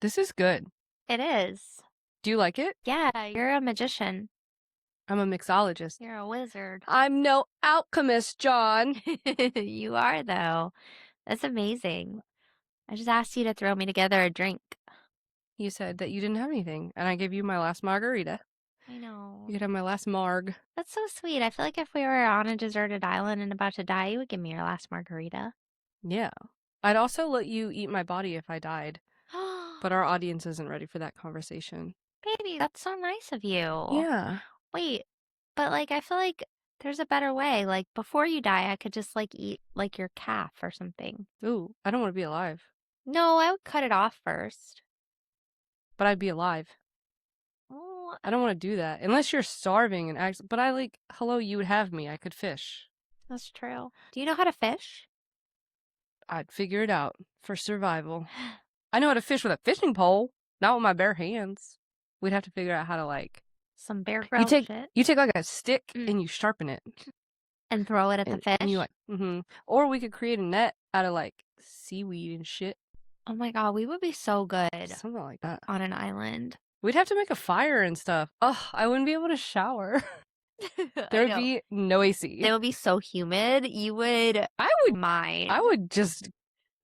This is good. It is. Do you like it? Yeah, you're a magician. I'm a mixologist. You're a wizard. I'm no alchemist, John. You are, though. That's amazing. I just asked you to throw me together a drink. You said that you didn't have anything, and I gave you my last margarita. I know. You could have my last marg. That's so sweet. I feel like if we were on a deserted island and about to die, you would give me your last margarita. Yeah. I'd also let you eat my body if I died. But our audience isn't ready for that conversation. Baby, that's so nice of you. Yeah. Wait, but like I feel like there's a better way. Like before you die, I could just like eat like your calf or something. Ooh, I don't want to be alive. No, I would cut it off first. But I'd be alive. Oh, I don't want to do that. Unless you're starving and but hello, you would have me. I could fish. that's true. Do you know how to fish? I'd figure it out for survival. I know how to fish with a fishing pole, not with my bare hands. We'd have to figure out how to Some Bear Grylls shit. You take like a stick and you sharpen it And throw it at the fish? and you Or we could create a net out of like seaweed and shit. Oh my god, we would be so good Something like that. on an island. We'd have to make a fire and stuff. Ugh, I wouldn't be able to shower. There would be no AC. It would be so humid. I would mind. I would just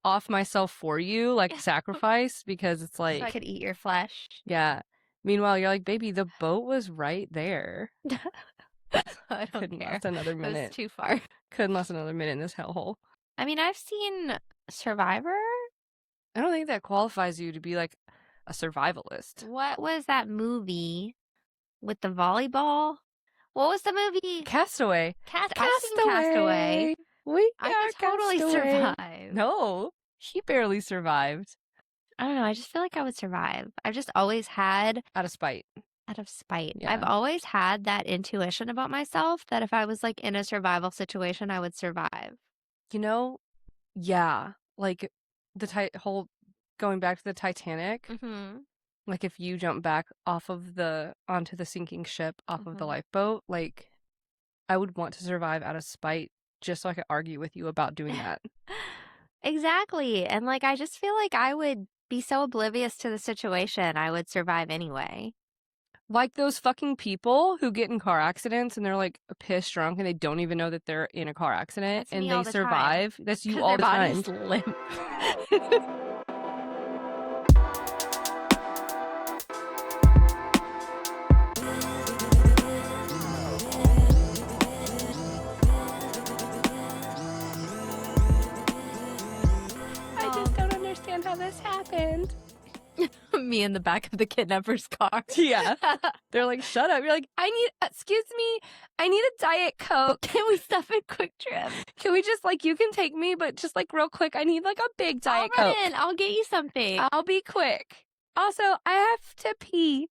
off myself for you, like sacrifice, because it's like so I could eat your flesh. Yeah. Meanwhile, you're like, baby, the boat was right there. I don't Couldn't care. last another minute. It was too far. Couldn't last another minute in this hellhole. I mean, I've seen Survivor. I don't think that qualifies you to be like a survivalist. What was that movie with the volleyball? What was the movie? Castaway. I've seen Castaway. I could totally survive. No, he barely survived. I don't know. I just feel like I would survive. I've just always had Out of spite. Yeah. I've always had that intuition about myself that if I was like in a survival situation, I would survive. You know, yeah, like the whole going back to the Titanic. Mm-hmm. Like if you jump back onto the sinking ship off of the lifeboat, like I would want to survive out of spite just so I could argue with you about doing that. Exactly. And like I just feel like I would be so oblivious to the situation, I would survive anyway. Like those fucking people who get in car accidents and they're like pissed drunk and they don't even know that they're in a car accident That's me and all they the survive. time. That's you all the time. Their body's limp. I just don't understand how this happened. Me in the back of the kidnapper's car. Yeah. They're like, shut up. You're like, excuse me, I need a Diet Coke. Can we stop at Quick Trip? Can we just you can take me, but just real quick, I need a big Diet Coke. I'll get you something. I'll be quick. Also, I have to pee.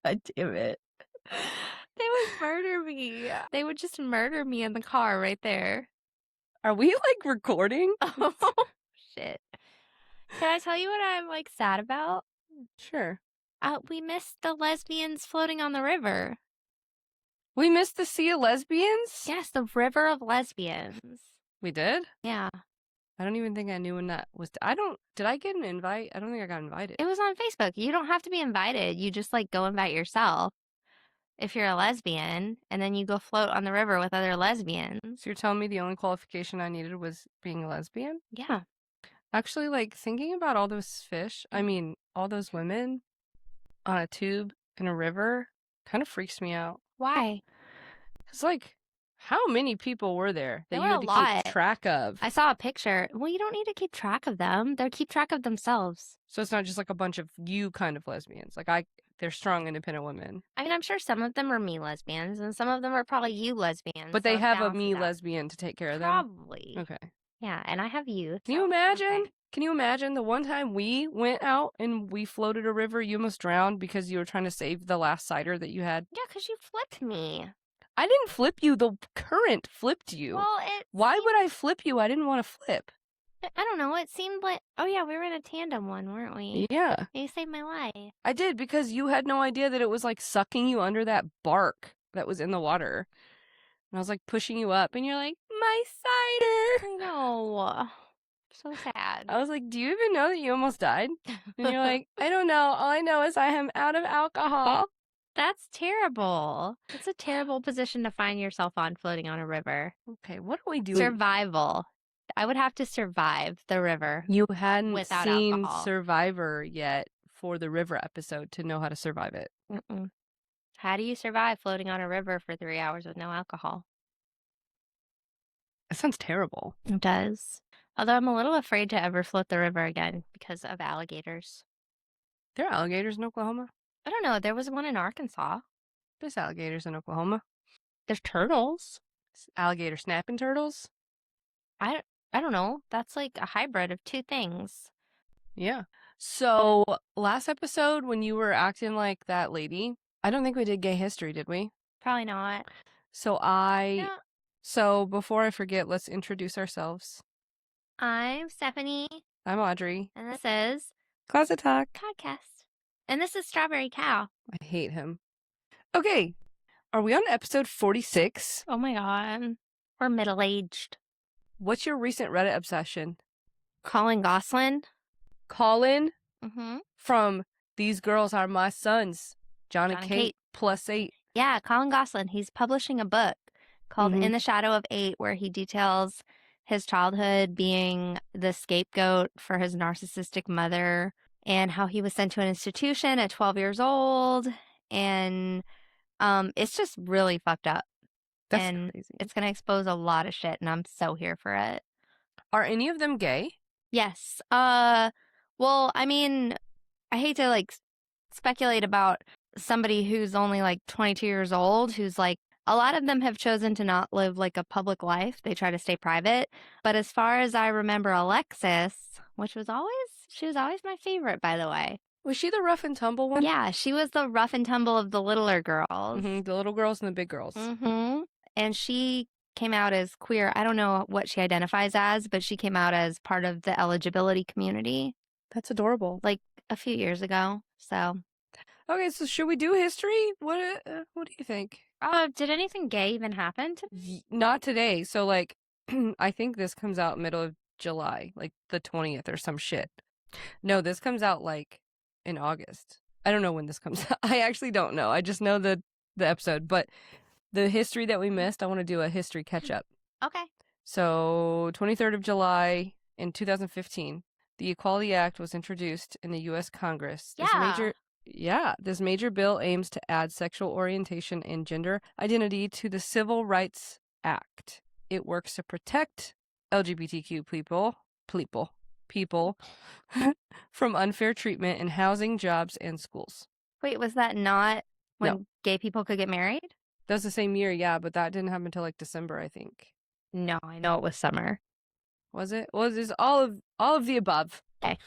God damn it. They would murder me. They would just murder me in the car right there. Are we recording? Oh, shit. Can I tell you what I'm sad about? Sure. We missed the lesbians floating on the river. We missed the Sea of Lesbians? Yes, the river of lesbians. We did? Yeah. I don't even think I knew when that was. Did I get an invite? I don't think I got invited. It was on Facebook. You don't have to be invited. You just go invite yourself if you're a lesbian, and then you go float on the river with other lesbians. So you're telling me the only qualification I needed was being a lesbian? Yeah. Actually, thinking about all those all those women on a tube in a river kind of freaks me out. Why? Because, how many people were there that There you were had a to lot. keep track of? I saw a picture. Well, you don't need to keep track of them. They'll keep track of themselves. So it's not just a bunch of you kind of lesbians. They're strong, independent women. I mean, I'm sure some of them are me lesbians, and some of them are probably you lesbians. But they have a me lesbian to take care of them? Probably. Okay. Yeah, and I have you. Can you imagine? Okay. Can you imagine the one time we went out and we floated a river, you almost drowned because you were trying to save the last cider that you had? Yeah, because you flipped me. I didn't flip you. The current flipped you. Well, Why would I flip you? I didn't want to flip. I don't know. It seemed like... Oh, yeah, we were in a tandem one, weren't we? Yeah. You saved my life. I did, because you had no idea that it was, sucking you under that bark that was in the water. And I was, pushing you up, and you're like, my cider! I know. So sad. I was like, do you even know that you almost died? And you're like, I don't know. All I know is I am out of alcohol. That's terrible. That's a terrible position to find yourself on, floating on a river. Okay, what are we doing? Survival. I would have to survive the river You hadn't without seen alcohol. Survivor yet for the river episode to know how to survive it. Mm-mm. How do you survive floating on a river for 3 hours with no alcohol? That sounds terrible. It does. Although I'm a little afraid to ever float the river again because of alligators. There are alligators in Oklahoma. I don't know. There was one in Arkansas. There's alligators in Oklahoma. There's turtles. Alligator snapping turtles. I don't know. That's like a hybrid of two things. Yeah. So last episode when you were acting like that lady, I don't think we did gay history, did we? Probably not. So So before I forget, let's introduce ourselves. I'm Stephanie. I'm Audrey. And this is Closet Talk Podcast. And this is Strawberry Cow. I hate him. Okay. Are we on episode 46? Oh my god. We're middle-aged. What's your recent Reddit obsession? Colin Gosselin. Colin Mm-hmm. from These Girls Are My Sons. John and Kate +8. Yeah, Colin Gosselin. He's publishing a book called In the Shadow of 8, where he details his childhood being the scapegoat for his narcissistic mother and how he was sent to an institution at 12 years old. And it's just really fucked up. That's crazy. It's going to expose a lot of shit, and I'm so here for it. Are any of them gay? Yes. Well, I mean, I hate to like speculate about somebody who's only like 22 years old, who's like, a lot of them have chosen to not live like a public life. They try to stay private. But as far as I remember, Alexis, she was always my favorite, by the way. Was she the rough and tumble one? Yeah, she was the rough and tumble of the littler girls. The little girls and the big girls. And she came out as queer. I don't know what she identifies as, but she came out as part of the eligibility community. That's adorable. Like a few years ago. So. Okay, so should we do history? What do you think? Did anything gay even happen today? Not today. So like, I think this comes out middle of July, like the 20th or some shit. No, this comes out like in August. I don't know when this comes out. I actually don't know. I just know the episode, but the history that we missed, I want to do a history catch up. Okay. So 23rd of July in 2015, the Equality Act was introduced in the U.S. Congress. This major bill aims to add sexual orientation and gender identity to the Civil Rights Act. It works to protect LGBTQ people from unfair treatment in housing, jobs, and schools. Wait, was that not when gay people could get married? That was the same year, yeah, but that didn't happen until like December, I think. No, I know it was summer. Was it? Well, it's all of the above. Okay.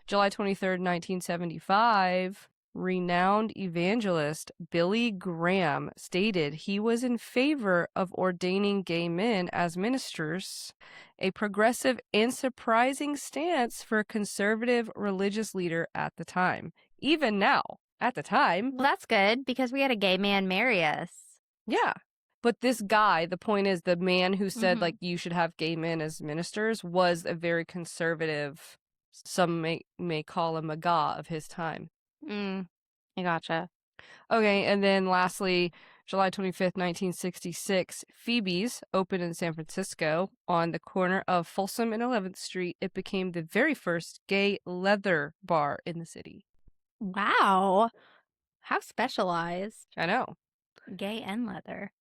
July 23rd, 1975, renowned evangelist Billy Graham stated he was in favor of ordaining gay men as ministers, a progressive and surprising stance for a conservative religious leader at the time. Even now, at the time. Well, that's good, because we had a gay man marry us. Yeah. But this guy, the point is, the man who said, like, you should have gay men as ministers was a very conservative, some may call a MAGA of his time. I gotcha. Okay, and then lastly, July 25th, 1966, Phoebe's opened in San Francisco on the corner of Folsom and 11th Street. It became the very first gay leather bar in the city. Wow. How specialized. I know. Gay and leather.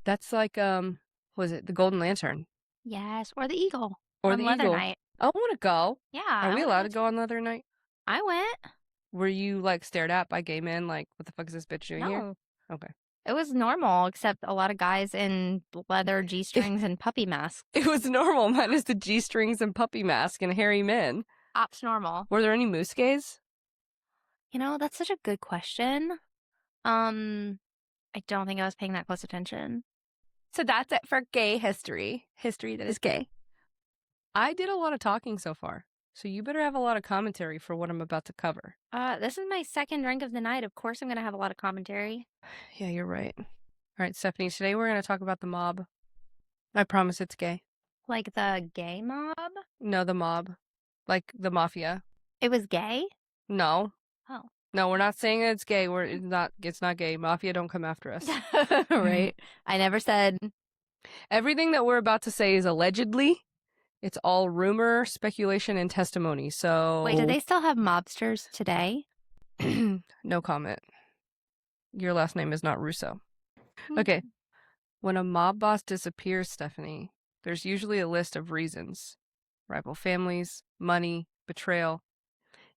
That's like, was it the Golden Lantern? Yes, or the Eagle. Or on the Leather Eagle. Night. I want to go. Yeah. Are we allowed to go on Leather Night? I went. Were you, like, stared at by gay men? Like, what the fuck is this bitch doing here? Okay. It was normal, except a lot of guys in leather G-strings and puppy masks. It was normal, minus the G-strings and puppy mask and hairy men. Ops normal. Were there any moose gays? You know, that's such a good question. I don't think I was paying that close attention. So that's it for gay history. History that is gay. I did a lot of talking so far, so you better have a lot of commentary for what I'm about to cover. This is my second drink of the night. Of course I'm going to have a lot of commentary. Yeah, you're right. All right, Stephanie, today we're going to talk about the mob. I promise it's gay. Like the gay mob? No, the mob. Like the mafia. It was gay? No. Oh. No, we're not saying it's gay. It's not gay. Mafia don't come after us. Right. I never said. Everything that we're about to say is allegedly. It's all rumor, speculation, and testimony. So Wait, do they still have mobsters today? no comment. Your last name is not Russo. Okay. When a mob boss disappears, Stephanie, there's usually a list of reasons. Rival families, money, betrayal.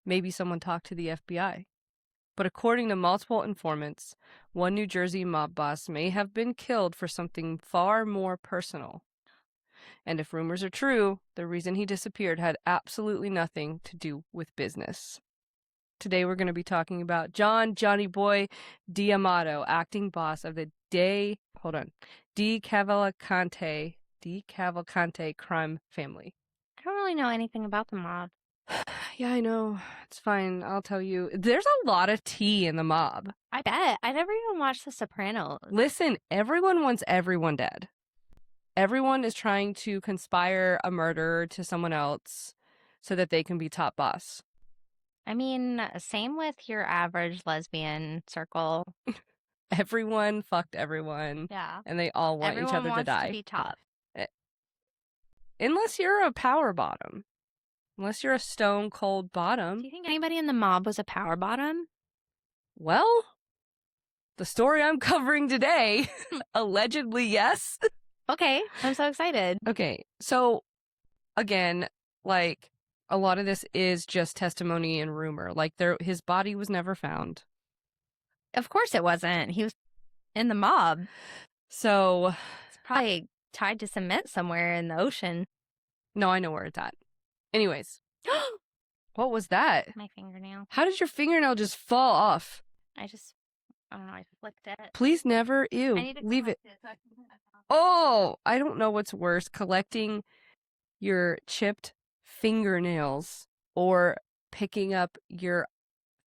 Maybe someone talked to the FBI. But according to multiple informants, one New Jersey mob boss may have been killed for something far more personal. And if rumors are true, the reason he disappeared had absolutely nothing to do with business. Today we're going to be talking about Johnny Boy D'Amato, acting boss of the DeCavalcante crime family. I don't really know anything about the mob. Yeah, I know. It's fine. I'll tell you. There's a lot of tea in the mob. I bet. I never even watched The Sopranos. Listen, everyone wants everyone dead. Everyone is trying to conspire a murder to someone else so that they can be top boss. I mean, same with your average lesbian circle. Everyone fucked everyone. Yeah. And they all want Everyone each other to wants die. to be top. Unless you're a power bottom. Unless you're a stone cold bottom. Do you think anybody in the mob was a power bottom? Well, the story I'm covering today, allegedly yes. Okay, I'm so excited. Okay, so again, like a lot of this is just testimony and rumor. Like his body was never found. Of course it wasn't. He was in the mob. So it's probably tied to cement somewhere in the ocean. No, I know where it's at. Anyways. What was that? My fingernail. How did your fingernail just fall off? I don't know, I flicked it. Please never, ew, I need to leave it. so I Oh, I don't know what's worse, collecting your chipped fingernails or picking up your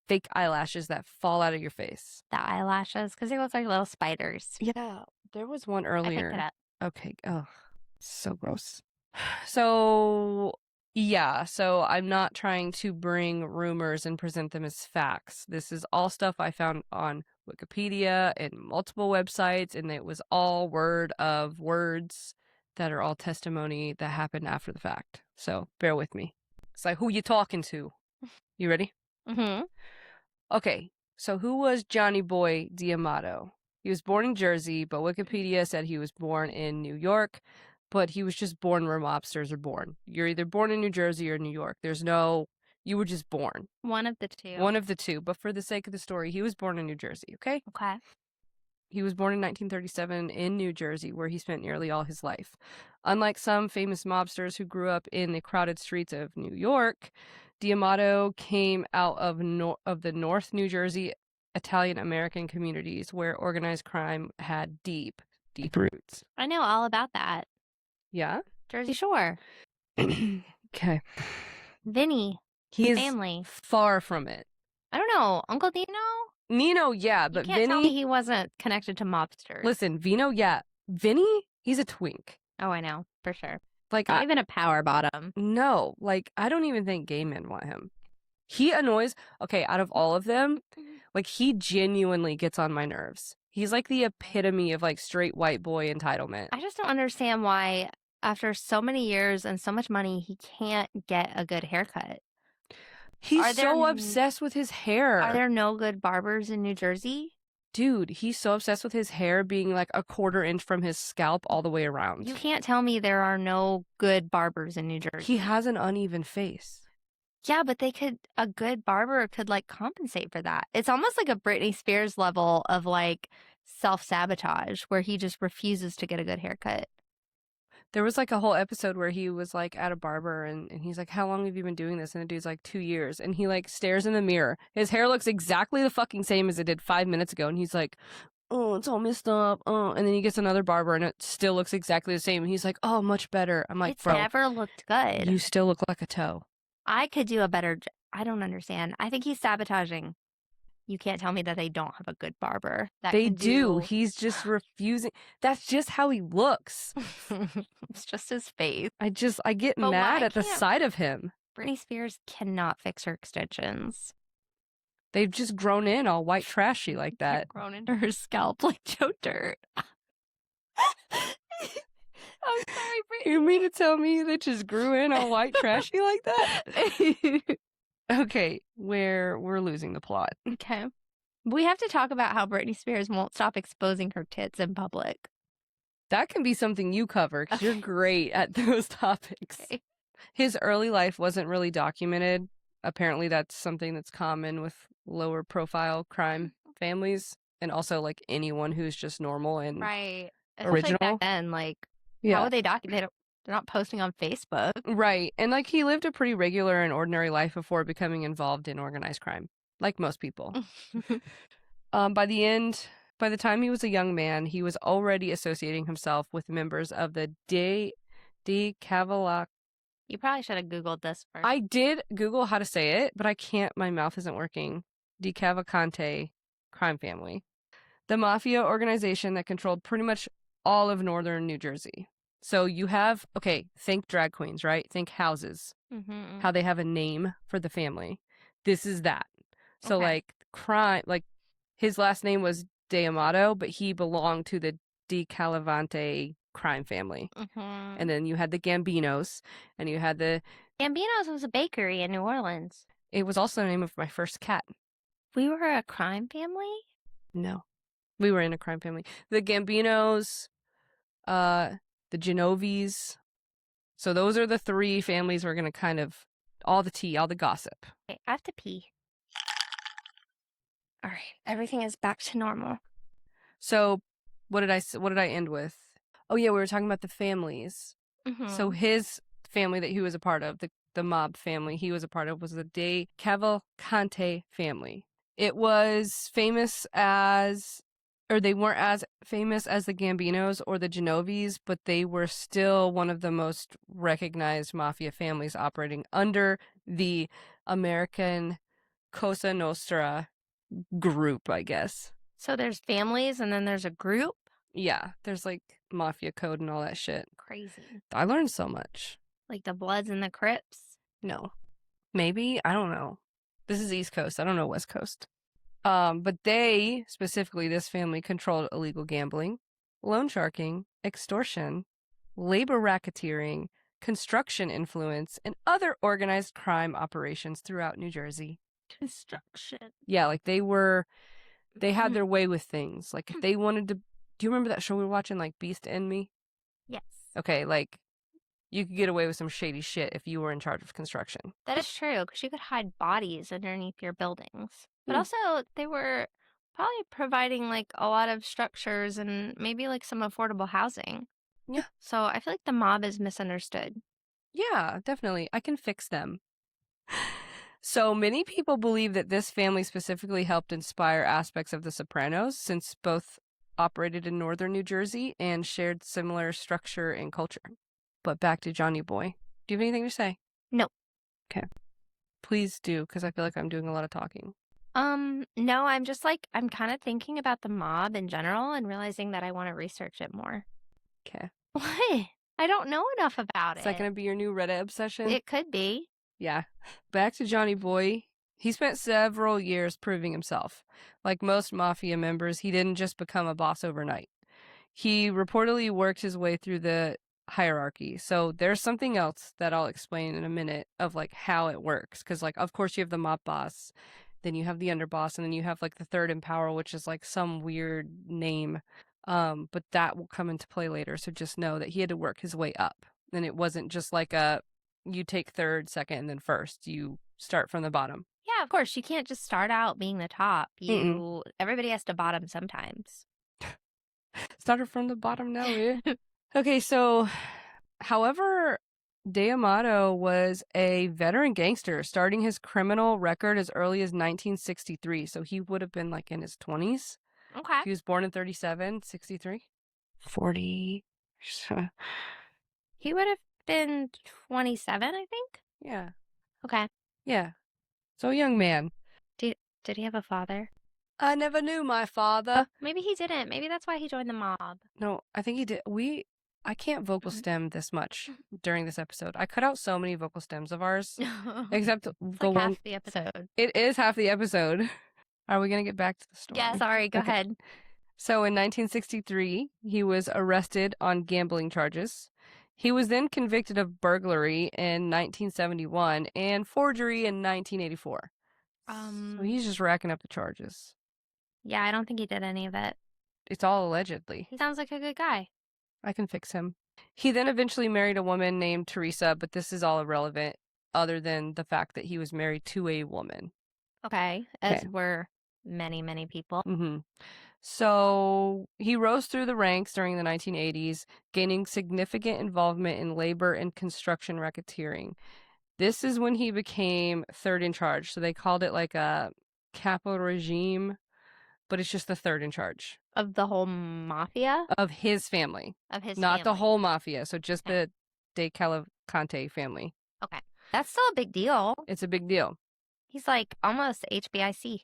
fake eyelashes that fall out of your face. The eyelashes, because they look like little spiders. Yeah, there was one earlier. I picked it up. Okay, oh, so gross. So I'm not trying to bring rumors and present them as facts. This is all stuff I found on Wikipedia and multiple websites, and it was all word of words that are all testimony that happened after the fact. So bear with me. It's like, who you talking to? You ready? Mm-hmm. Okay, so who was Johnny Boy D'Amato? He was born in Jersey, but Wikipedia said he was born in New York. But he was just born where mobsters are born. You're either born in New Jersey or New York. You were just born. One of the two. One of the two. But for the sake of the story, he was born in New Jersey, okay? Okay. He was born in 1937 in New Jersey, where he spent nearly all his life. Unlike some famous mobsters who grew up in the crowded streets of New York, D'Amato came out of the North New Jersey Italian-American communities where organized crime had deep roots. I know all about that. Yeah? Jersey Shore. Okay. Vinny. He's family. Far from it. I don't know. Uncle Dino? Nino, yeah, but you can't Vinny... tell me he wasn't connected to mobsters. Listen, Vino, yeah. Vinny, he's a twink. Oh, I know. For sure. Like, Not even a power bottom. No. Like, I don't even think gay men want him. He annoys... Okay, out of all of them, like, he genuinely gets on my nerves. He's like the epitome of, like, straight white boy entitlement. I just don't understand why, after so many years and so much money, he can't get a good haircut. He's so obsessed with his hair. Are there no good barbers in New Jersey? Dude, he's so obsessed with his hair being like a quarter inch from his scalp all the way around. You can't tell me there are no good barbers in New Jersey. He has an uneven face. Yeah, but a good barber could like compensate for that. It's almost like a Britney Spears level of like self-sabotage where he just refuses to get a good haircut. There was like a whole episode where he was like at a barber and he's like, how long have you been doing this? And the dude's like 2 years. And he like stares in the mirror. His hair looks exactly the fucking same as it did 5 minutes ago. And he's like, oh, it's all messed up. Oh, and then he gets another barber and it still looks exactly the same. And he's like, oh, much better. I'm like, bro, never looked good. You still look like a toe. I could do a better I don't understand. I think he's sabotaging. You can't tell me that they don't have a good barber that They can do. He's just refusing. That's just how he looks. It's just his face. I get But mad why at the can't sight of him. Britney Spears cannot fix her extensions. They've just grown in all white trashy like They're that. grown into her scalp like Joe Dirt. I'm sorry, Britney. You mean to tell me that just grew in all white trashy like that? Okay, we're losing the plot. Okay. We have to talk about how Britney Spears won't stop exposing her tits in public. That can be something you cover because you're great at those topics. Okay. His early life wasn't really documented. Apparently, that's something that's common with lower profile crime families and also like anyone who's just normal and Right. Especially original. back then, like, how Yeah. would they document? They're not posting on Facebook. Right. And like he lived a pretty regular and ordinary life before becoming involved in organized crime, like most people. By the time he was a young man, he was already associating himself with members of the De Cavalac. You probably should have Googled this first. I did Google how to say it, but I can't. My mouth isn't working. De Cavalcante crime family. The mafia organization that controlled pretty much all of northern New Jersey. So you have, okay, think drag queens, right? Think houses, how they have a name for the family. This is that. So like crime, like his last name was D'Amato, but he belonged to the De Calavante crime family. And then you had the Gambinos, and you had the... Gambino's was a bakery in New Orleans. It was also the name of my first cat. We were a crime family? No. We were in a crime family. The Gambinos, the Genoves. So those are the three families we're going to kind of... all the tea, all the gossip. Okay, I have to pee. All right, everything is back to normal. So what did I end with? Oh yeah, we were talking about the families. So his family that he was a part of, the mob family he was a part of, was the De Cavalcante family. It was famous as, or they weren't as famous as the Gambinos or the Genoves, but they were still one of the most recognized mafia families operating under the American Cosa Nostra group, I guess. So there's families and then there's a group? Yeah, there's like mafia code and all that shit. Crazy. I learned so much. Like the Bloods and the Crips? No. Maybe? I don't know. This is East Coast. I don't know West Coast. But they, specifically this family, controlled illegal gambling, loan sharking, extortion, labor racketeering, construction influence, and other organized crime operations throughout New Jersey. Construction. Yeah, like they had their way with things. Like if they wanted to, do you remember that show we were watching, like Beast and Me? Yes. Okay, like you could get away with some shady shit if you were in charge of construction. That is true, because you could hide bodies underneath your buildings. But Hmm. also, they were probably providing like a lot of structures and maybe like some affordable housing. Yeah. So I feel like the mob is misunderstood. Yeah, definitely. I can fix them. So many people believe that this family specifically helped inspire aspects of The Sopranos, since both operated in northern New Jersey and shared similar structure and culture. But back to Johnny Boy. Do you have anything to say? No. Okay. Please do, because I feel like I'm doing a lot of talking. No, I'm just like, I'm kind of thinking about the mob in general and realizing that I want to research it more. Okay. What? I don't know enough about Is it. that going to be your new Reddit obsession? It could be. Yeah. Back to Johnny Boy. He spent several years proving himself. Like most mafia members, he didn't just become a boss overnight. He reportedly worked his way through the hierarchy. So there's something else that I'll explain in a minute of like how it works. Because like, of course, you have the mob boss, then you have the underboss, and then you have like the third in power, which is like some weird name. But that will come into play later. So just know that he had to work his way up. And it wasn't just like you take third, second, and then first. You start from the bottom. Yeah, of course. You can't just start out being the top. Everybody has to bottom sometimes. Started from the bottom now, yeah. Okay, so, however, D'Amato was a veteran gangster, starting his criminal record as early as 1963. So he would have been like in his 20s. Okay. He was born in 37, 63. 40. He would have been 27, I think. Yeah. Okay. Yeah. So a young man. Did he have a father? I never knew my father. Maybe he didn't. Maybe that's why he joined the mob. No, I think he did. I can't vocal stem this much during this episode. I cut out so many vocal stems of ours, except It's the like one. half the episode. It is half the episode. Are we going to get back to the story? Yeah, sorry, go ahead. So in 1963, he was arrested on gambling charges. He was then convicted of burglary in 1971 and forgery in 1984. So he's just racking up the charges. Yeah, I don't think he did any of it. It's all allegedly. He sounds like a good guy. I can fix him. He then eventually married a woman named Teresa, but this is all irrelevant other than the fact that he was married to a woman. Okay, as were many, many people. Mm-hmm. So he rose through the ranks during the 1980s, gaining significant involvement in labor and construction racketeering. This is when he became third in charge. So they called it like a capo regime, but it's just the third in charge. Of the whole mafia? Of his family. Of his Not family. the whole mafia. So just the De Cavalcante family. Okay. That's still a big deal. It's a big deal. He's like almost HBIC.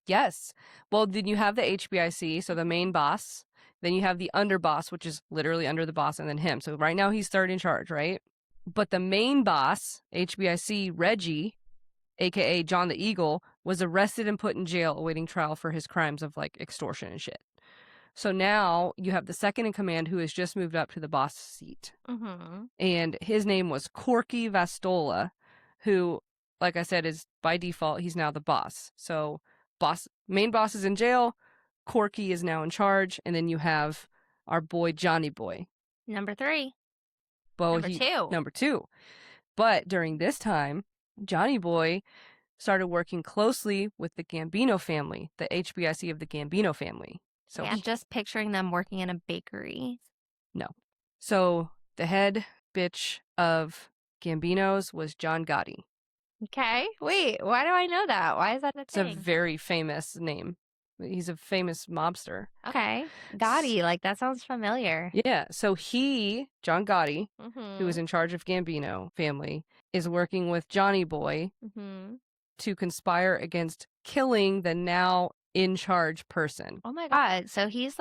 Yes. Well, then you have the HBIC, so the main boss. Then you have the underboss, which is literally under the boss, and then him. So right now he's third in charge, right? But the main boss, HBIC, Reggie, aka John the Eagle, was arrested and put in jail awaiting trial for his crimes of like extortion and shit. So now you have the second in command who has just moved up to the boss seat. Mm-hmm. And his name was Corky Vastola, who, like I said, is by default, he's now the boss. So main boss is in jail, Corky is now in charge, and then you have our boy Johnny Boy. Number 3. Well, number 2. Number 2. But during this time, Johnny Boy started working closely with the Gambino family, the HBIC of the Gambino family. So I'm just picturing them working in a bakery. No. So the head bitch of Gambino's was John Gotti. Okay. Wait, why do I know that? Why is that a thing? It's a very famous name. He's a famous mobster. Okay. Gotti, like that sounds familiar. Yeah. So John Gotti, who was in charge of Gambino family, is working with Johnny Boy to conspire against killing the now in charge person. Oh my God. So he's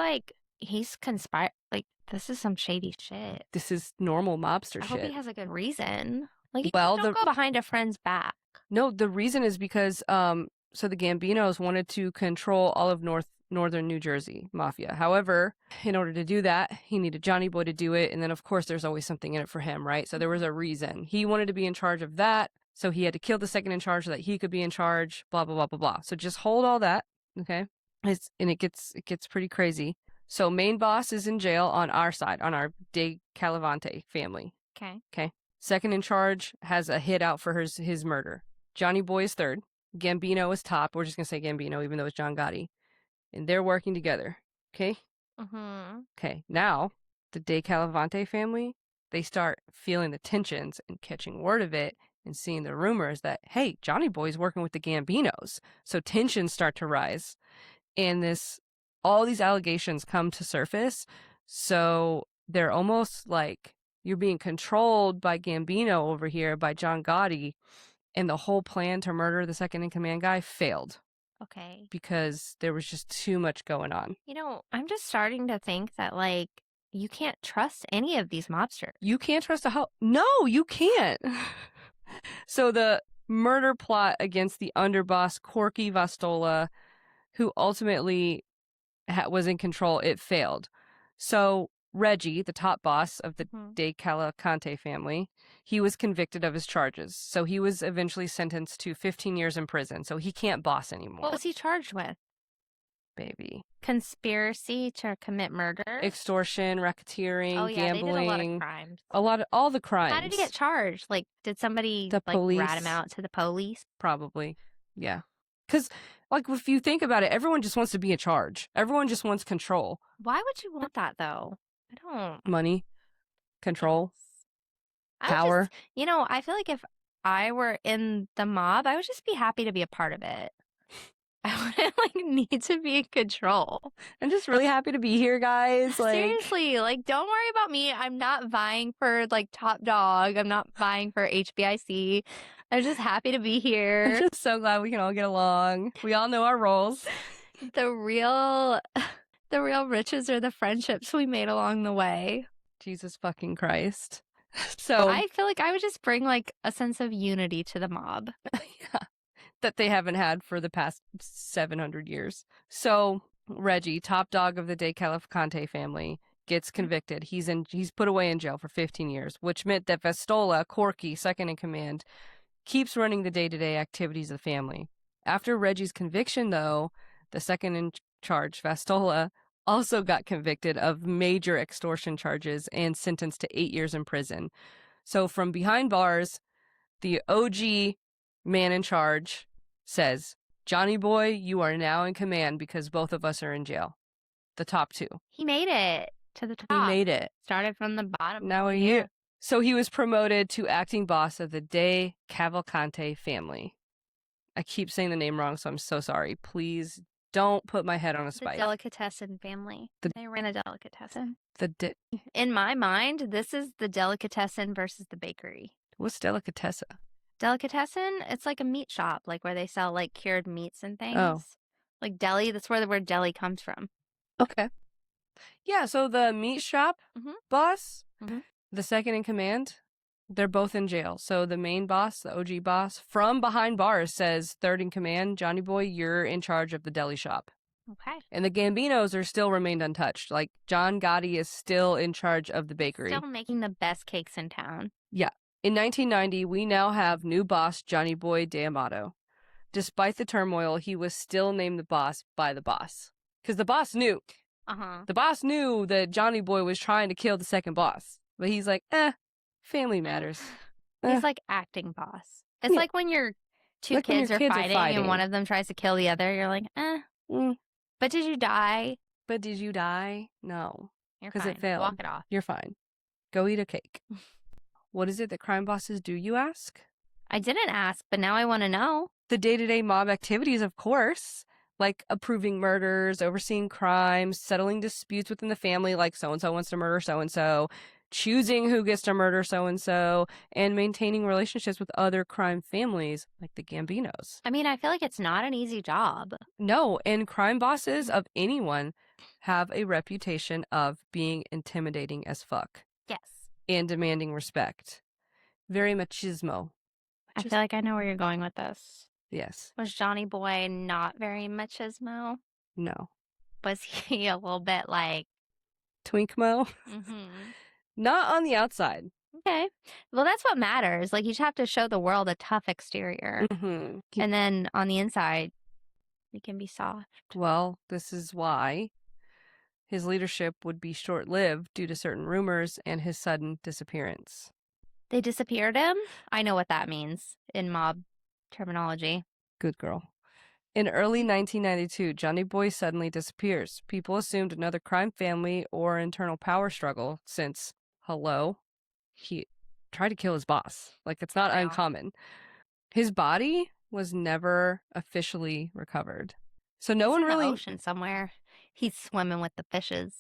conspired. Like, this is some shady shit. This is normal mobster shit. I hope he has a good reason. Like, well, don't go behind a friend's back. No, the reason is because so the Gambinos wanted to control all of northern New Jersey mafia. However, in order to do that, he needed Johnny Boy to do it. And then, of course, there's always something in it for him, right? So there was a reason. He wanted to be in charge of that. So he had to kill the second in charge so that he could be in charge, blah, blah, blah, blah, blah. So just hold all that, okay? And it gets pretty crazy. So main boss is in jail on our side, on our De Calavante family. Okay. Second in charge has a hit out for his murder. Johnny Boy is third. Gambino is top. We're just going to say Gambino, even though it's John Gotti. And they're working together. Okay? Okay. Now, the De Calavante family, they start feeling the tensions and catching word of it and seeing the rumors that, hey, Johnny Boy's working with the Gambinos. So tensions start to rise. And all these allegations come to surface. So they're almost like you're being controlled by Gambino over here, by John Gotti. And the whole plan to murder the second in command guy failed. Okay. Because there was just too much going on. You know, I'm just starting to think that, like, you can't trust any of these mobsters. You can't trust No, you can't. So the murder plot against the underboss, Corky Vastola, who ultimately was in control, it failed. So Reggie, the top boss of the De Cavalcante family, he was convicted of his charges. So he was eventually sentenced to 15 years in prison. So he can't boss anymore. What was he charged with? Baby. Conspiracy to commit murder? Extortion, racketeering, gambling. They did a lot of crimes. All the crimes. How did he get charged? Like, did somebody rat him out to the police? Probably. Yeah. Because, like, if you think about it, everyone just wants to be in charge. Everyone just wants control. Why would you want that, though? I don't. Money, control, power. I feel like if I were in the mob, I would just be happy to be a part of it. I wouldn't need to be in control. I'm just really happy to be here, guys. Seriously, don't worry about me. I'm not vying for top dog. I'm not vying for HBIC. I'm just happy to be here. I'm just so glad we can all get along. We all know our roles. The real riches are the friendships we made along the way. Jesus fucking Christ. So I feel like I would just bring like a sense of unity to the mob. yeah, that they haven't had for the past 700 years. So Reggie, top dog of the De Cavalcante family, gets convicted. He's put away in jail for 15 years, which meant that Vastola, Corky, second in command, keeps running the day-to-day activities of the family. After Reggie's conviction, though, the second in charge, Vastola, also got convicted of major extortion charges and sentenced to 8 years in prison. So from behind bars, the OG man in charge says, Johnny boy, you are now in command because both of us are in jail. The top two. He made it to the top. He made it. Started from the bottom. Now we're here. So he was promoted to acting boss of the De Cavalcante family. I keep saying the name wrong, so I'm so sorry. Please don't put my head on a spike. The delicatessen family. They ran a delicatessen. In my mind, this is the delicatessen versus the bakery. What's delicatessen? Delicatessen, it's like a meat shop, like where they sell like cured meats and things. Oh. Like deli, that's where the word deli comes from. Okay. Yeah, so the meat shop boss, the second in command, they're both in jail. So the main boss, the OG boss, from behind bars says, third in command, Johnny boy, you're in charge of the deli shop. Okay. And the Gambinos are still remained untouched. Like, John Gotti is still in charge of the bakery. Still making the best cakes in town. Yeah. In 1990, we now have new boss, Johnny Boy D'Amato. Despite the turmoil, he was still named the boss by the boss. Because the boss knew. The boss knew that Johnny Boy was trying to kill the second boss. But he's like, family matters. He's like acting boss. It's like when your two kids are fighting and one of them tries to kill the other. You're like, But did you die? No. Because it failed. Walk it off. You're fine. Go eat a cake. What is it that crime bosses do, you ask? I didn't ask, but now I want to know. The day-to-day mob activities, of course. Like approving murders, overseeing crimes, settling disputes within the family, like so-and-so wants to murder so-and-so, choosing who gets to murder so-and-so, and maintaining relationships with other crime families, like the Gambinos. I mean, I feel like it's not an easy job. No, and crime bosses of anyone have a reputation of being intimidating as fuck. Yes. And demanding respect. Very machismo. I feel like I know where you're going with this. Yes. Was Johnny Boy not very machismo? No. Was he a little bit like... Twinkmo? Not on the outside. Okay. Well, that's what matters. Like, you just have to show the world a tough exterior. And then on the inside, you can be soft. Well, this is why his leadership would be short-lived due to certain rumors and his sudden disappearance. They disappeared him? I know what that means in mob terminology. Good girl. In early 1992, Johnny Boy suddenly disappears. People assumed another crime family or internal power struggle since, he tried to kill his boss. Like, it's not uncommon. His body was never officially recovered. So no one really... in the ocean somewhere. He's swimming with the fishes.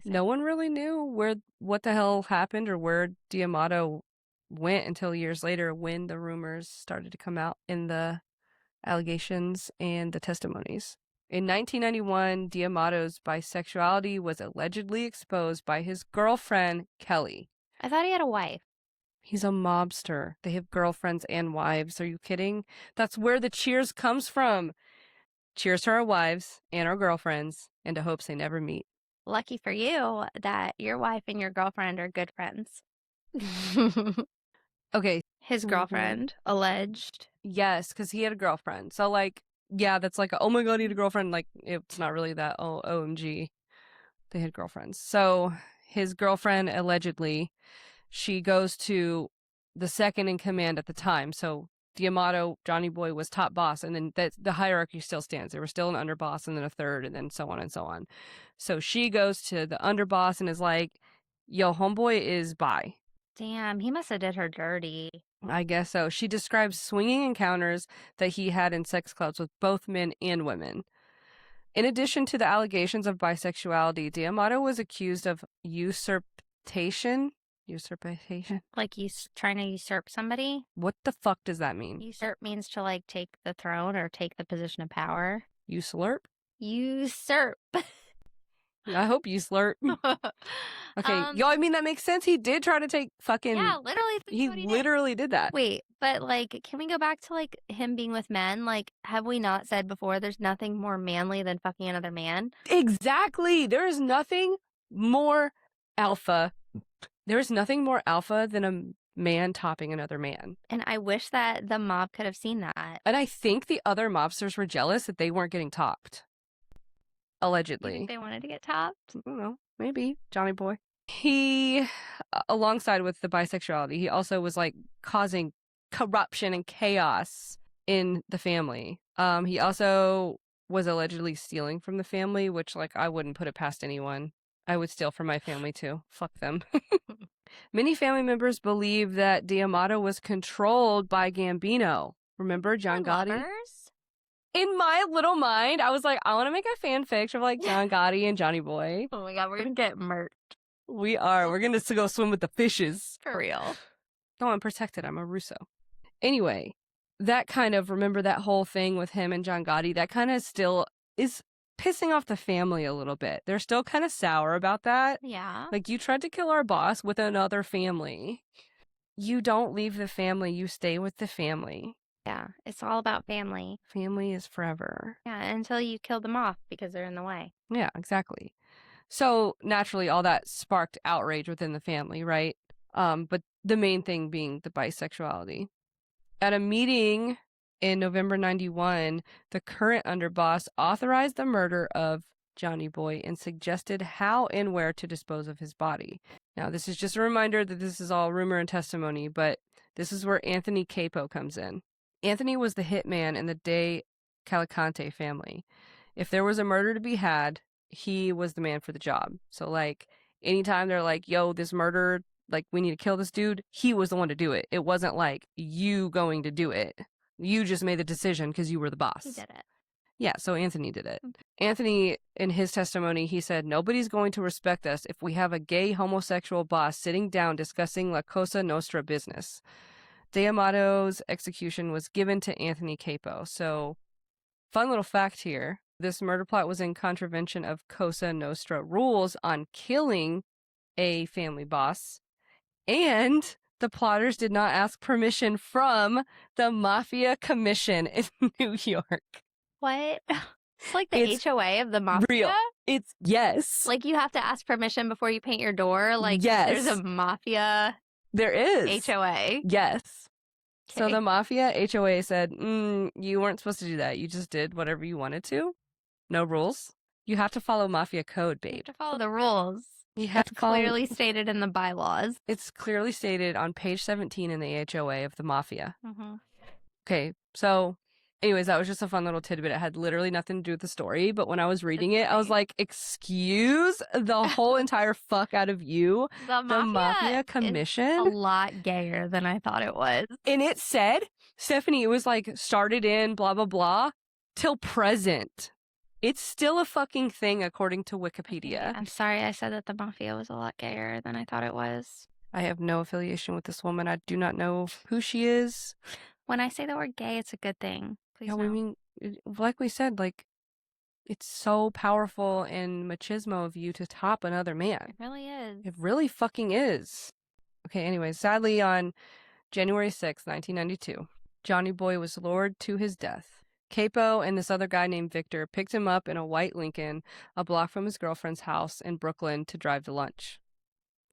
No one really knew what the hell happened or where D'Amato went until years later when the rumors started to come out in the allegations and the testimonies. In 1991, D'Amato's bisexuality was allegedly exposed by his girlfriend, Kelly. I thought he had a wife. He's a mobster. They have girlfriends and wives. Are you kidding? That's where the cheers comes from. Cheers to our wives and our girlfriends and to hopes they never meet. Lucky for you that your wife and your girlfriend are good friends. Okay. His girlfriend, alleged. Yes, because he had a girlfriend. So, like, yeah, that's like, oh my God, he had a girlfriend. Like, it's not really that, oh, OMG. They had girlfriends. So, his girlfriend, allegedly, she goes to the second in command at the time. So, D'Amato, Johnny Boy, was top boss, and then the hierarchy still stands. There was still an underboss, and then a third, and then so on and so on. So, she goes to the underboss and is like, yo, homeboy is bi. Damn, he must have did her dirty. I guess so. She describes swinging encounters that he had in sex clubs with both men and women. In addition to the allegations of bisexuality, D'Amato was accused of usurpation. Usurpation? Like trying to usurp somebody? What the fuck does that mean? Usurp means to, like, take the throne or take the position of power. You slurp? Usurp. I hope you slurp. Okay, yo, I mean, that makes sense. He did try to take fucking... Yeah, literally. He literally did that. Wait, but like, can we go back to like him being with men? Like, have we not said before there's nothing more manly than fucking another man? Exactly. There is nothing more alpha. There is nothing more alpha than a man topping another man. And I wish that the mob could have seen that. And I think the other mobsters were jealous that they weren't getting topped. You Allegedly. think they wanted to get topped? I don't know. Maybe. Johnny boy. He, alongside with the bisexuality, he also was like causing corruption and chaos in the family. He also was allegedly stealing from the family, which like I wouldn't put it past anyone. I would steal from my family too. Fuck them. Many family members believe that D'Amato was controlled by Gambino. Remember John Gotti? Lovers? In my little mind, I was like, I want to make a fan fiction of like John Gotti and Johnny Boy. Oh my god, we're gonna get murked. We are. We're going to go swim with the fishes. For real. No, I'm protected. I'm a Russo. Anyway, that kind of, remember that whole thing with him and John Gotti? That kind of still is pissing off the family a little bit. They're still kind of sour about that. Yeah. Like, you tried to kill our boss with another family. You don't leave the family. You stay with the family. Yeah, it's all about family. Family is forever. Yeah, until you kill them off because they're in the way. Yeah, exactly. So naturally, all that sparked outrage within the family, right? But the main thing being the bisexuality. At a meeting in November 91, the current underboss authorized the murder of Johnny Boy and suggested how and where to dispose of his body. Now, this is just a reminder that this is all rumor and testimony, but this is where Anthony Capo comes in. Anthony was the hitman in the De Calicante family. If there was a murder to be had, he was the man for the job. So, like, anytime they're like, yo, this murder, like, we need to kill this dude, he was the one to do it. It wasn't like you going to do it. You just made the decision because you were the boss. He did it. Yeah, so Anthony did it. Anthony, in his testimony, he said, nobody's going to respect us if we have a gay homosexual boss sitting down discussing La Cosa Nostra business. D'Amato's execution was given to Anthony Capo. So, fun little fact here. This murder plot was in contravention of Cosa Nostra rules on killing a family boss. And the plotters did not ask permission from the Mafia Commission in New York. What? It's like the It's HOA of the mafia? Real. It's, yes. Like, you have to ask permission before you paint your door? Like, Yes. there's a mafia There is. HOA? Yes. So Okay. the Mafia HOA said, you weren't supposed to do that. You just did whatever you wanted to. No rules. You have to follow Mafia code, You babe. have to follow the rules. You have That's to follow... clearly stated in the bylaws. It's clearly stated on page 17 in the HOA of the Mafia. Mm-hmm. Okay, so anyways, that was just a fun little tidbit. It had literally nothing to do with the story, but when I was reading it, I was like, excuse the whole entire fuck out of you. The Mafia is Commission? a lot gayer than I thought it was. And it said, Stephanie, it was like started in blah, blah, blah, till present. It's still a fucking thing according to Wikipedia. I'm sorry I said that the mafia was a lot gayer than I thought it was. I have no affiliation with this woman. I do not know who she is. When I say the word gay, it's a good thing. Please Yeah, no. I mean, like we said, like, it's so powerful and machismo of you to top another man. It really is. It really fucking is. Okay, anyways, sadly, on January 6th, 1992, Johnny Boy was lured to his death. Capo and this other guy named Victor picked him up in a white Lincoln a block from his girlfriend's house in Brooklyn to drive to lunch.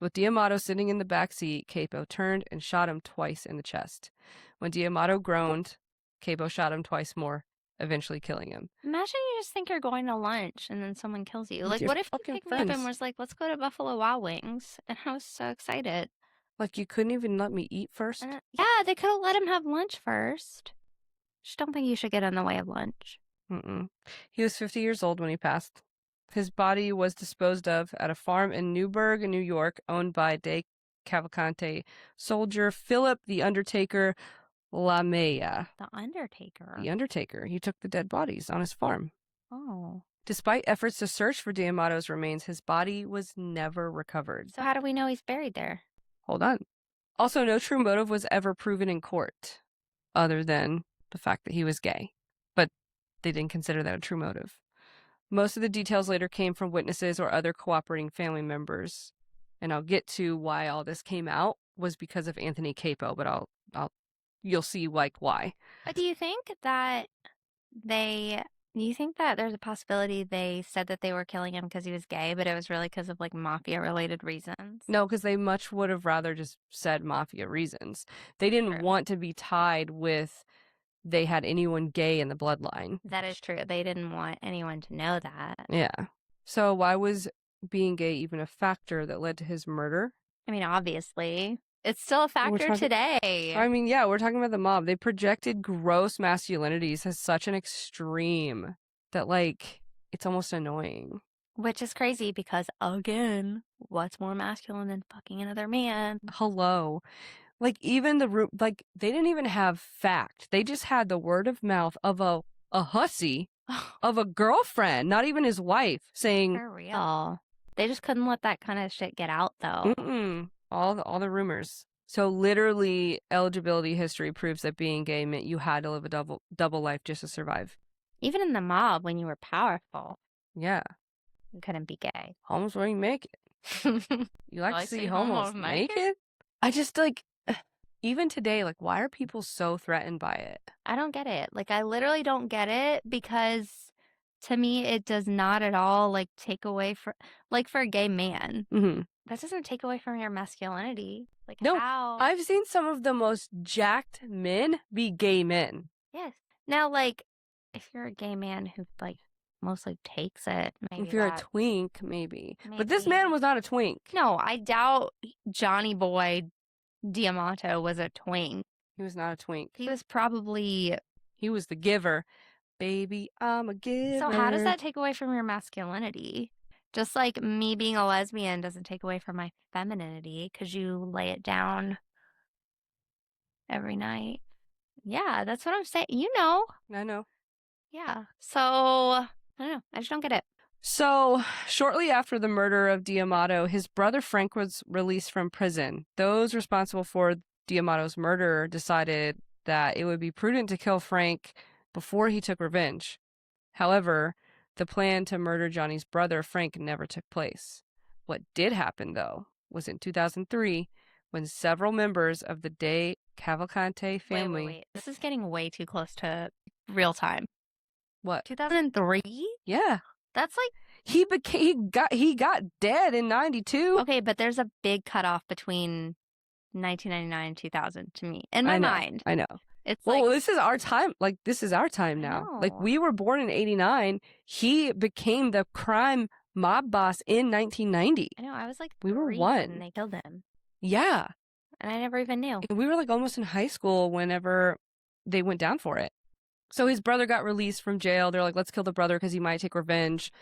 With D'Amato sitting in the back seat, Capo turned and shot him twice in the chest. When D'Amato groaned, Capo shot him twice more, eventually killing him. Imagine you just think you're going to lunch and then someone kills you. With Like, your what if you fucking picked me up and friends. was like, let's go to Buffalo Wild Wings? And I was so excited. Like, you couldn't even let me eat first? And yeah, they could have let him have lunch first. Just don't think you should get in the way of lunch. Mm-mm. He was 50 years old when he passed. His body was disposed of at a farm in Newburgh, New York, owned by De Cavalcante soldier Philip the Undertaker LaMea. The Undertaker? The Undertaker. He took the dead bodies on his farm. Oh. Despite efforts to search for D'Amato's remains, his body was never recovered. So how do we know he's buried there? Hold on. Also, no true motive was ever proven in court, other than the fact that he was gay. But they didn't consider that a true motive. Most of the details later came from witnesses or other cooperating family members. And I'll get to why all this came out was because of Anthony Capo, but you'll see like why. But do you think that there's a possibility they said that they were killing him because he was gay, but it was really because of like mafia related reasons? No, because they much would have rather just said mafia reasons. They didn't True. want to be tied with they had anyone gay in the bloodline. That is true. They didn't want anyone to know that. Yeah. So why was being gay even a factor that led to his murder? I mean, obviously. It's still a factor today. I mean, yeah, we're talking about the mob. They projected gross masculinities as such an extreme that, like, it's almost annoying. Which is crazy because, again, what's more masculine than fucking another man? Hello. Like, even they didn't even have fact. They just had the word of mouth of a hussy, of a girlfriend, not even his wife, saying... For real. They just couldn't let that kind of shit get out, though. All the rumors. So literally, eligibility history proves that being gay meant you had to live a double life just to survive. Even in the mob, when you were powerful. Yeah. You couldn't be gay. Homos won't make it. You like to see homos naked? I just, like, even today, like, why are people so threatened by it? I don't get it. Like, I literally don't get it because to me, it does not at all, like, take away for a gay man. Mm-hmm. That doesn't take away from your masculinity. Like, no, how? I've seen some of the most jacked men be gay men. Yes. Now, like, if you're a gay man who, like, mostly takes it, maybe if you're a twink, maybe. But this man was not a twink. No, I doubt Johnny Boy D'Amato was a twink. He was not a twink. He was probably... He was the giver. Baby, I'm a giver. So how does that take away from your masculinity? Just like me being a lesbian doesn't take away from my femininity because you lay it down every night. Yeah, that's what I'm saying. You know. I know. Yeah. So, I don't know. I just don't get it. So, shortly after the murder of D'Amato, his brother Frank was released from prison. Those responsible for D'Amato's murder decided that it would be prudent to kill Frank before he took revenge. However, the plan to murder Johnny's brother, Frank, never took place. What did happen, though, was in 2003, when several members of the De Cavalcante family... Wait. This is getting way too close to real time. What? 2003? Yeah. That's like... He got dead in 92. Okay, but there's a big cutoff between 1999 and 2000 to me. In my mind. I know. It's this is our time. Like, this is our time now. Like, we were born in 89. He became the crime mob boss in 1990. I know. I was like, we were one. And they killed him. Yeah. And I never even knew. We were like almost in high school whenever they went down for it. So his brother got released from jail. They're like, let's kill the brother because he might take revenge.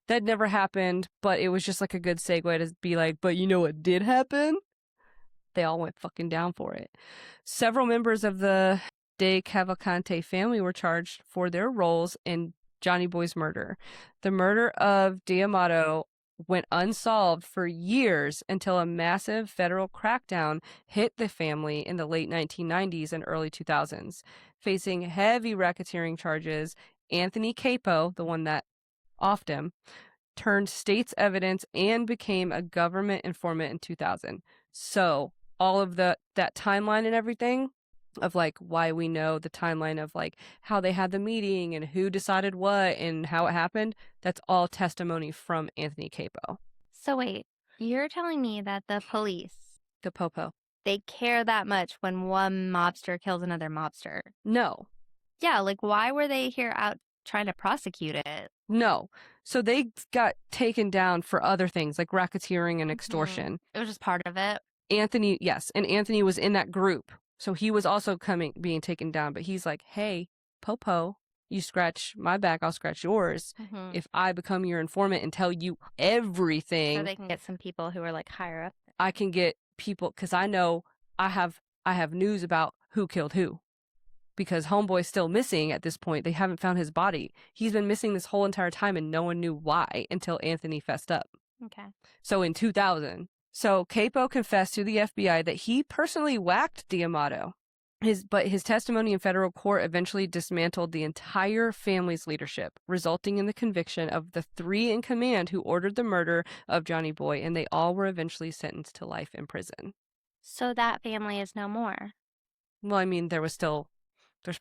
That never happened, but it was just like a good segue to be like, but you know what did happen? They all went fucking down for it. Several members of the De Cavalcante family were charged for their roles in Johnny Boy's murder. The murder of D'Amato went unsolved for years until a massive federal crackdown hit the family in the late 1990s and early 2000s. Facing heavy racketeering charges, Anthony Capo, the one that offed him, turned state's evidence and became a government informant in 2000. So all of that timeline and everything of like why we know the timeline of like how they had the meeting and who decided what and how it happened, that's all testimony from Anthony Capo. So wait, you're telling me that the police, the Popo, they care that much when one mobster kills another mobster? No. Yeah, like why were they here out trying to prosecute it? No. So they got taken down for other things like racketeering and extortion. It was just part of it. Anthony, yes, and Anthony was in that group. So he was also being taken down, but he's like, hey, Popo, you scratch my back, I'll scratch yours. If I become your informant and tell you everything. So they can get some people who are like higher up. I can get people, because I know I have news about who killed who. Because Homeboy's still missing at this point. They haven't found his body. He's been missing this whole entire time and no one knew why until Anthony fessed up. Okay. So in 2000. So Capo confessed to the FBI that he personally whacked D'Amato. His testimony in federal court eventually dismantled the entire family's leadership, resulting in the conviction of the 3 in command who ordered the murder of Johnny Boy, and they all were eventually sentenced to life in prison. So that family is no more. Well, I mean, there's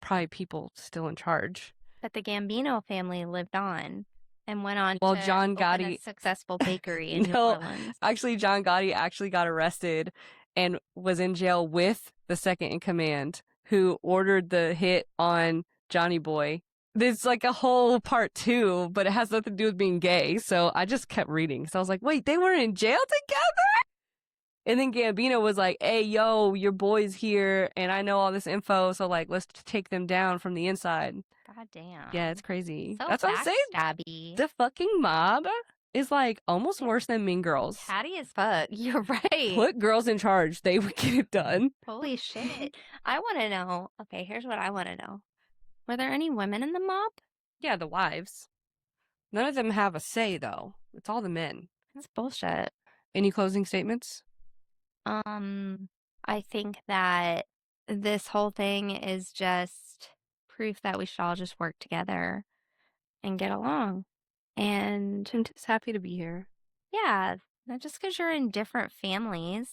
probably people still in charge. But the Gambino family lived on and went on Well, to John open a Gotti, successful bakery in New no, Orleans. actually, John Gotti actually got arrested and was in jail with the 2nd in command who ordered the hit on Johnny Boy. There's like a whole part 2, but it has nothing to do with being gay. So I just kept reading. So I was like, wait, they were in jail together? And then Gambino was like, hey, yo, your boy's here and I know all this info. So like, let's take them down from the inside. God damn. Yeah, it's crazy. So That's what I'm saying. backstabby. The fucking mob is like almost worse than Mean Girls. Catty as fuck. You're right. Put girls in charge. They would get it done. Holy shit. I want to know. Okay, here's what I want to know. Were there any women in the mob? Yeah, the wives. None of them have a say, though. It's all the men. That's bullshit. Any closing statements? I think that this whole thing is just proof that we should all just work together and get along. And I'm just happy to be here. yeah, not just because you're in different families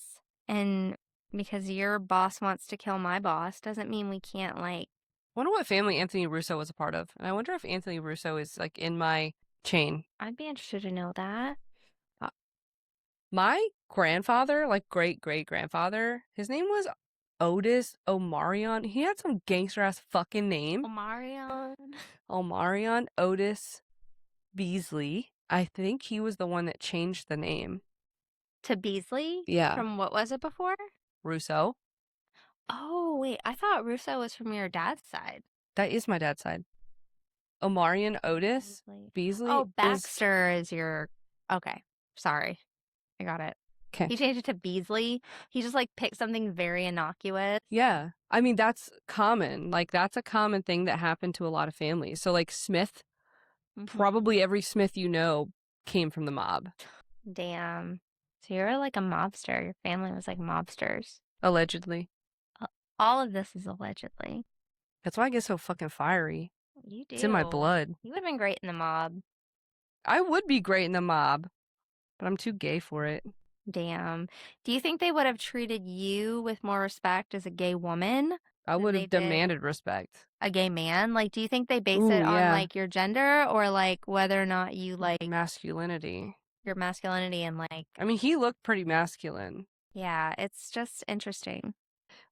and because your boss wants to kill my boss doesn't mean we can't like. I wonder what family Anthony Russo was a part of. And I wonder if Anthony Russo is like in my chain. I'd be interested to know that. My grandfather, like great-great-grandfather, his name was Otis Omarion. He had some gangster-ass fucking name. Omarion Otis Beasley. I think he was the one that changed the name. To Beasley? Yeah. From what was it before? Russo. Oh, wait. I thought Russo was from your dad's side. That is my dad's side. Omarion Otis Beasley. Oh, Baxter is your... Okay. Sorry. I got it. Okay. He changed it to Beasley. He just like picked something very innocuous. Yeah. I mean, that's common. Like, that's a common thing that happened to a lot of families. So, like, Smith, probably every Smith you know came from the mob. Damn. So you're like a mobster. Your family was like mobsters. Allegedly. All of this is allegedly. That's why I get so fucking fiery. You do. It's in my blood. You would have been great in the mob. I would be great in the mob, but I'm too gay for it. Damn. Do you think they would have treated you with more respect as a gay woman? I would have demanded respect. A gay man? Like, do you think they base it on like your gender or like whether or not you like masculinity? Your masculinity and like... I mean, he looked pretty masculine. Yeah, it's just interesting.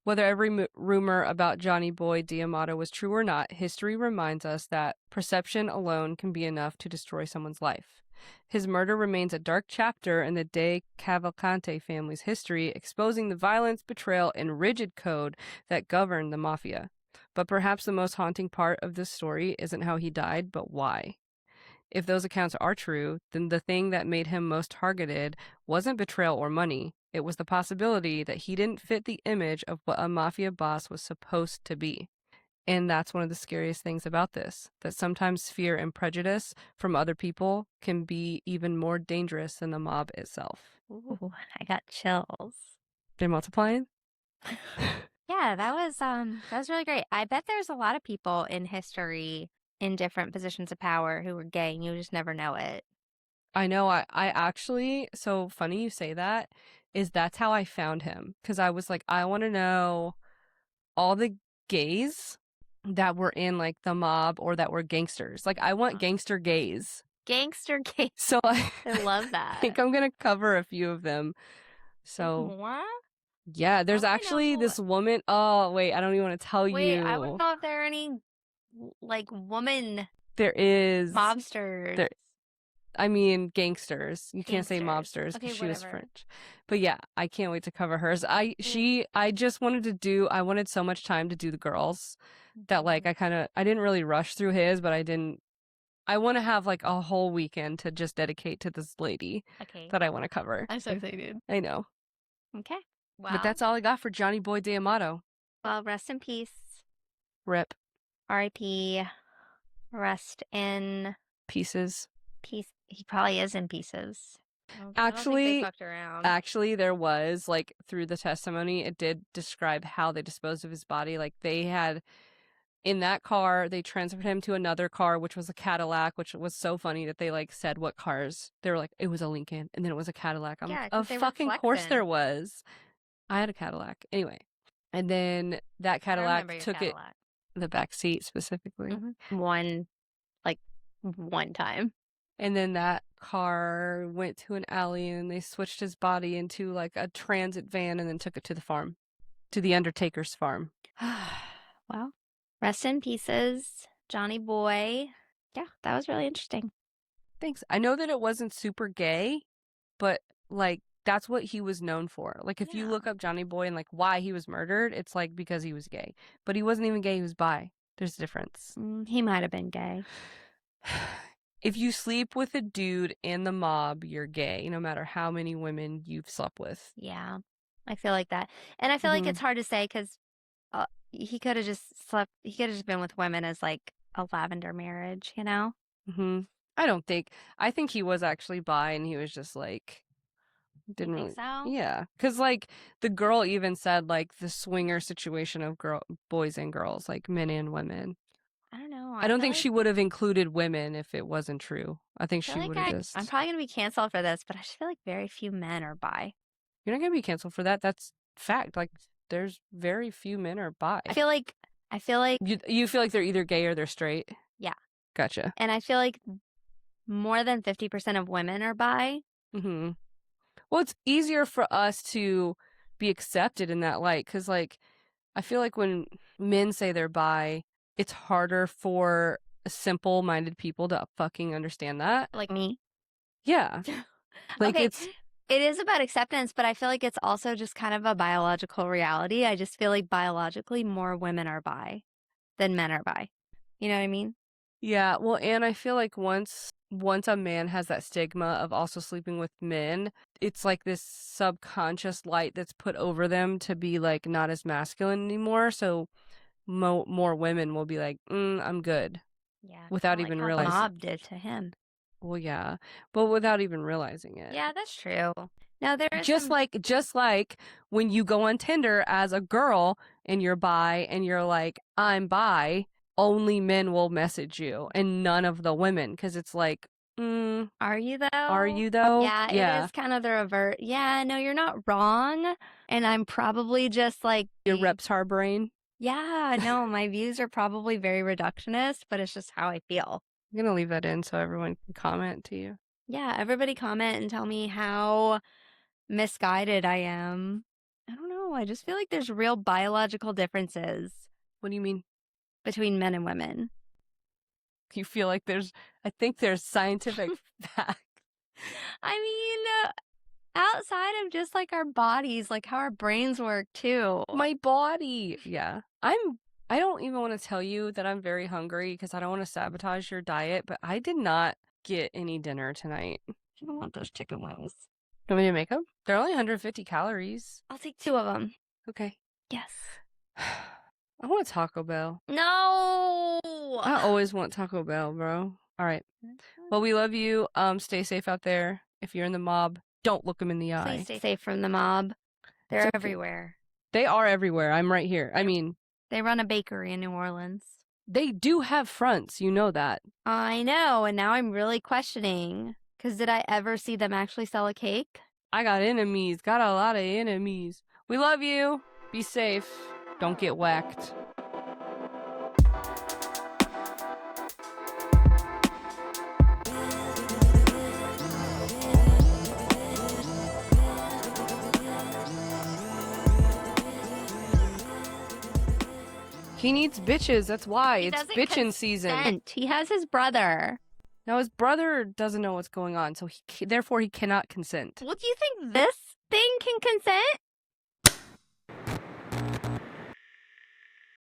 Whether every rumor about Johnny Boy D'Amato was true or not, history reminds us that perception alone can be enough to destroy someone's life. His murder remains a dark chapter in the De Cavalcante family's history, exposing the violence, betrayal, and rigid code that govern the mafia. But perhaps the most haunting part of this story isn't how he died, but why. If those accounts are true, then the thing that made him most targeted wasn't betrayal or money. It was the possibility that he didn't fit the image of what a mafia boss was supposed to be. And that's one of the scariest things about this, that sometimes fear and prejudice from other people can be even more dangerous than the mob itself. Ooh, I got chills. They're multiplying? Yeah, that was really great. I bet there's a lot of people in history in different positions of power who were gay and you just never know it. I know. I actually, so funny you say that, that's how I found him. Because I was like, I want to know all the gays that were in like the mob or that were gangsters. Like, I want gangster gays. Gangster gays. So I love that. I think I'm going to cover a few of them. So more? Yeah, there's actually this woman. Oh, wait, I don't even want to tell you. Wait, I don't know if there are any like woman. There is mobsters. I mean, gangsters. You can't say mobsters because she was French. But yeah, I can't wait to cover hers. I just I wanted so much time to do the girls that like I didn't really rush through his, but I want to have like a whole weekend to just dedicate to this lady that I want to cover. I'm so excited. I know. Okay. Wow. But that's all I got for Johnny Boy D'Amato. Well, rest in peace. Rip. R.I.P. Rest in pieces. Peace. He probably is in pieces. I don't think they Actually, fucked around. Actually, there was, like, through the testimony, it did describe how they disposed of his body. Like, they had, in that car, they transferred him to another car, which was a Cadillac, which was so funny that they, like, said what cars. They were like, it was a Lincoln, and then it was a Cadillac. I'm Yeah, like, 'cause of they were fucking course there flexing. was. I had a Cadillac. Anyway. And then that I Cadillac remember your took Cadillac. the back seat specifically. One time. And then that car went to an alley and they switched his body into like a transit van and then took it to the farm, to the Undertaker's farm. Well, rest in pieces, Johnny Boy. Yeah, that was really interesting. Thanks. I know that it wasn't super gay, but like that's what he was known for. Like if you look up Johnny Boy and like why he was murdered, it's like because he was gay. But he wasn't even gay, he was bi. There's a difference. He might have been gay. If you sleep with a dude in the mob, you're gay, no matter how many women you've slept with. Yeah, I feel like that. And I feel like it's hard to say because he could have just been with women as like a lavender marriage, you know? I think he was actually bi and he was just like, didn't You really. think so? Yeah. Because like the girl even said like the swinger situation of boys and girls, like men and women. I don't know. I don't think she would have included women if it wasn't true. I think she would have just. I'm probably going to be canceled for this, but I just feel like very few men are bi. You're not going to be canceled for that. That's fact. Like there's very few men are bi. I feel like you feel like they're either gay or they're straight. Yeah. Gotcha. And I feel like more than 50% of women are bi. Well, it's easier for us to be accepted in that light because, like, I feel like when men say they're bi, it's harder for simple-minded people to fucking understand that. Like me. Yeah. Like okay. It is about acceptance, but I feel like it's also just kind of a biological reality. I just feel like biologically more women are bi than men are bi. You know what I mean? Yeah. Well, and I feel like once a man has that stigma of also sleeping with men, it's like this subconscious light that's put over them to be like not as masculine anymore. So more women will be like, I'm good. Yeah. Without even how realizing. the mob did to him. Well, yeah, but without even realizing it. Yeah, that's true. Now there is just like when you go on Tinder as a girl and you're bi and you're like, I'm bi, only men will message you and none of the women because it's like, are you though? Yeah, it is kind of the revert. Yeah, no, you're not wrong. And I'm probably just like your reptar brain. Yeah, no, my views are probably very reductionist, but it's just how I feel. I'm going to leave that in so everyone can comment to you. Yeah, everybody comment and tell me how misguided I am. I don't know. I just feel like there's real biological differences. What do you mean? Between men and women. You feel like I think there's scientific fact. I mean, outside of just like our bodies, like how our brains work too. My body. Yeah. I don't even want to tell you that I'm very hungry because I don't want to sabotage your diet, but I did not get any dinner tonight. I don't want those chicken wings. You want me to make them? They're only 150 calories. I'll take 2 of them. Okay. Yes. I want Taco Bell. No! I always want Taco Bell, bro. All right. Well, we love you. Stay safe out there. If you're in the mob, don't look them in the eye. Please stay safe from the mob. They're everywhere. They are everywhere. I'm right here. I mean, they run a bakery in New Orleans. They do have fronts. You know that. I know. And now I'm really questioning. Because did I ever see them actually sell a cake? I got enemies. Got a lot of enemies. We love you. Be safe. Don't get whacked. He needs bitches. That's why. It's bitchin' season. He has his brother. Now, his brother doesn't know what's going on, so therefore he cannot consent. Well, do you think this thing can consent?